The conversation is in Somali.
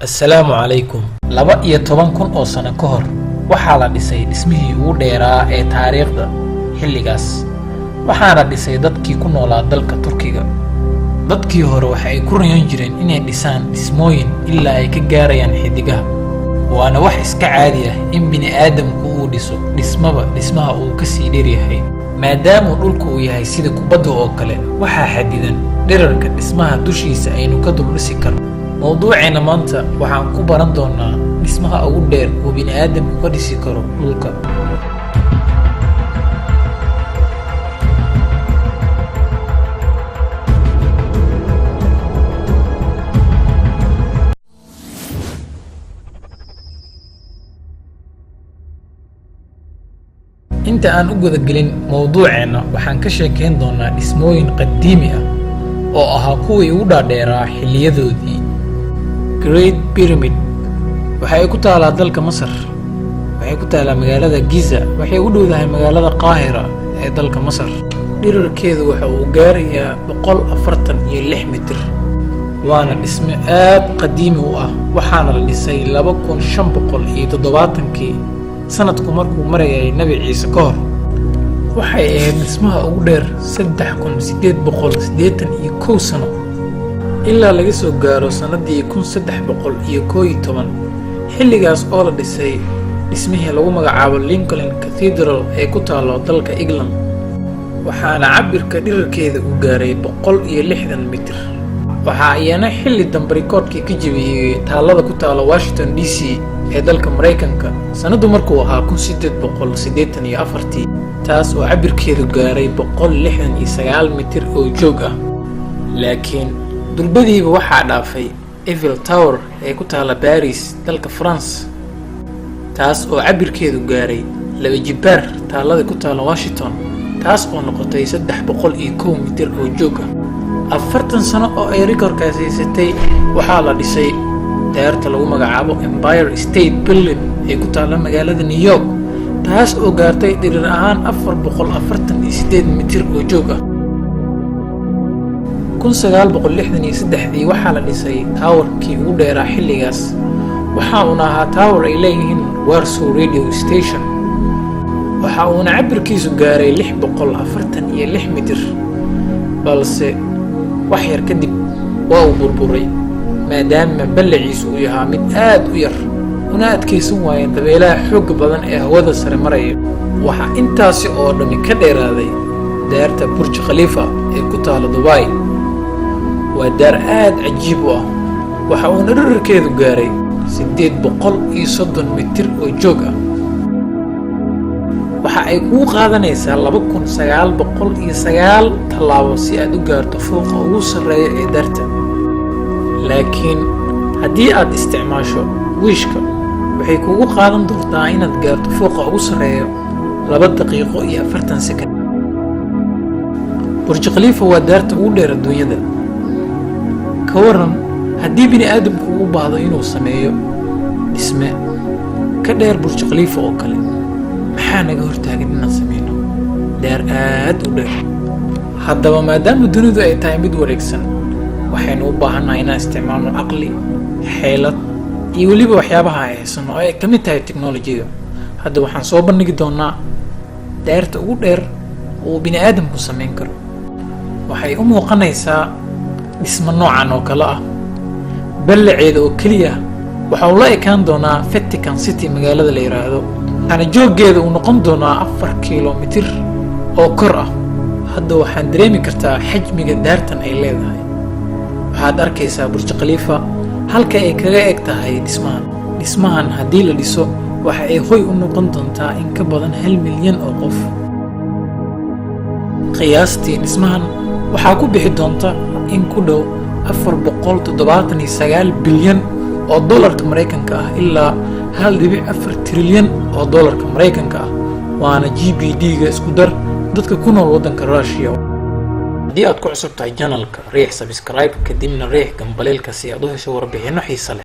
Assalaamu calaykum. 12,000 oo sano ka hor waxaa la dhisay dhismihii ugu dheeraa ee taariikhda xilligaas, waxaana dhisay dadkii ku noolaa dalka Turkiga. Dadkii hore waxa ay ku riyoon jireen inay dhisaan dhismooyin ilaa ay ka gaarayaan xidigaha. Waana wax iska caadi ah in bini'aadamku uu dhiso dhismaha uu ka sii dheer yahay. Maadaama dhulku uu yahay sida kubadda oo kale, waxaa xadidan dhererka dhismaha dushiisa aynu ka dul dhisi karno. Mawduuceena maanta waxaan ku baran doonaa dhismaha ugu dheer oo bini'aadamku ka dhisi karo dhulka. Inta aan u gudagelin mawduuceena, waxaan ka sheekeyn doonaa dhismooyin qadiimi ah oo ahaa kuwii ugu dhaadheeraa xilliyadoodii. Great Pyramid waxay ku taalaa dalka Masar. Waxay ku taalaa magaalada Giza. Waxay u dhowdahay magaalada Qaahira ee dalka Masar. Dhererkeedu waxa uu gaarayaa 146 mitir. Waana dhisme aad qadiimi u ah, waxaana la dhisay 2570 sanadku markuu marayay Nabi Ciise ka hor. Waxay ahayd dhismaha ugu dheer 3881 sano ilaa laga soo gaaro sanadii 1311. Xilligaas oo la dhisay dhismihii lagu magacaabo Lincoln Cathedral ee ku taalo dalka England, waxaana cabirka dhererkeeda uu gaaray 160 mitir. Waxaa iyana xilli dambe rikoodkii ka jebiyey taalada ku taalo Washington DC ee dalka Mareykanka sanadu markuu ahaa 1884, taas oo cabirkeedu gaaray 169 mitir oo joog ah. Laakiin durbadiiba waxaa dhaafay Eiffel Tower ee ku taala Paris dalka France, taas oo cabirkeedu gaaray 2 jibaar taalada ku taala Washington, taas oo noqotay 301 mitir oo joog ah. 40 sano oo ay rikoodkaas haysatay waxaa la dhisay daarta lagu magacaabo Empire State Building ee ku taala magaalada New York, taas oo gaartay dherer ahaan 448 mitir oo joog ah. 1963 waxaa la dhisay towerkii ugu dheeraa xilligaas, waxa uuna ahaa tower ay leeyihiin Warsaw Radio Station. waxa uuna cabirkiisu gaaray 646 mitir, balse wax yar kadib waa uu burburay maadaama ballaciisu uu yahaa mid aad u yar una adkaysan waayeen dabeelaha xoog badan ee hawada sare maraya. Waxaa intaasi oo dhami ka dheeraaday daarta Burj Khalifa ee ku taala Dubai. waa daar aad cajiib u ah, waxa uuna dhererkeedu gaaray 830 mitir oo joog ah. waxa ay kuu qaadanaysaa 2909 tallaabo si aad u gaarto fooqa ugu sarreeya ee daarta. Laakiin haddii aad isticmaasho wiishka, waxay kugu qaadan doontaa inaad gaarto fooqa ugu sarreeya 2 daqiiqo iyo 40 sekond. Burj Khalifa waa daarta ugu dheer adduunyada. ka waran haddii bini'aadamku u baahdo inuu sameeyo dhisme ka dheer Burj Khalifa oo kale, maxaa naga hortaagan inaan sameyno daar aad u dheer? Haddaba maadaama dunidu ay tahay mid wareegsan, waxaynu u baahannahay inaan isticmaalno caqli, xeelad iyo weliba waxyaabaha ay haysano oo ay ka mid tahay teknolojiga. Hadda waxaan soo bandhigi doonaa daarta ugu dheer oo bini'aadamku sameyn karo. waxay u muuqanaysaa dhismo noocan oo kale ah. ballaceeda oo keliya waxa uu la ekaan doonaa Vatican City magaalada la yiraahdo, waxaana jooggeeda uu noqon doonaa 4 kiiloomitir oo kor ah. hadda waxaan dareemi kartaa xajmiga daartan ay leedahay. waxaad arkaysaa Burj Khalifa halka ay kaga eg tahay dhismahan haddii la dhiso waxa ay hoy u noqon doontaa in ka badan 1 milyan oo qof. qiyaastii dhismahan waxaa ku bixi doonta in ku dhow 479 bilyan oo dollarka Mareykanka ah ilaa 1.4 trilyan oo dollarka Mareykanka ah, waana GBD-ga isku dar dadka ku nool waddanka Russia. haddii aad ku cusub tahay channelka, riix subscribe kadibna riix gambaleelka si aad u hesho warbixino xiiso leh.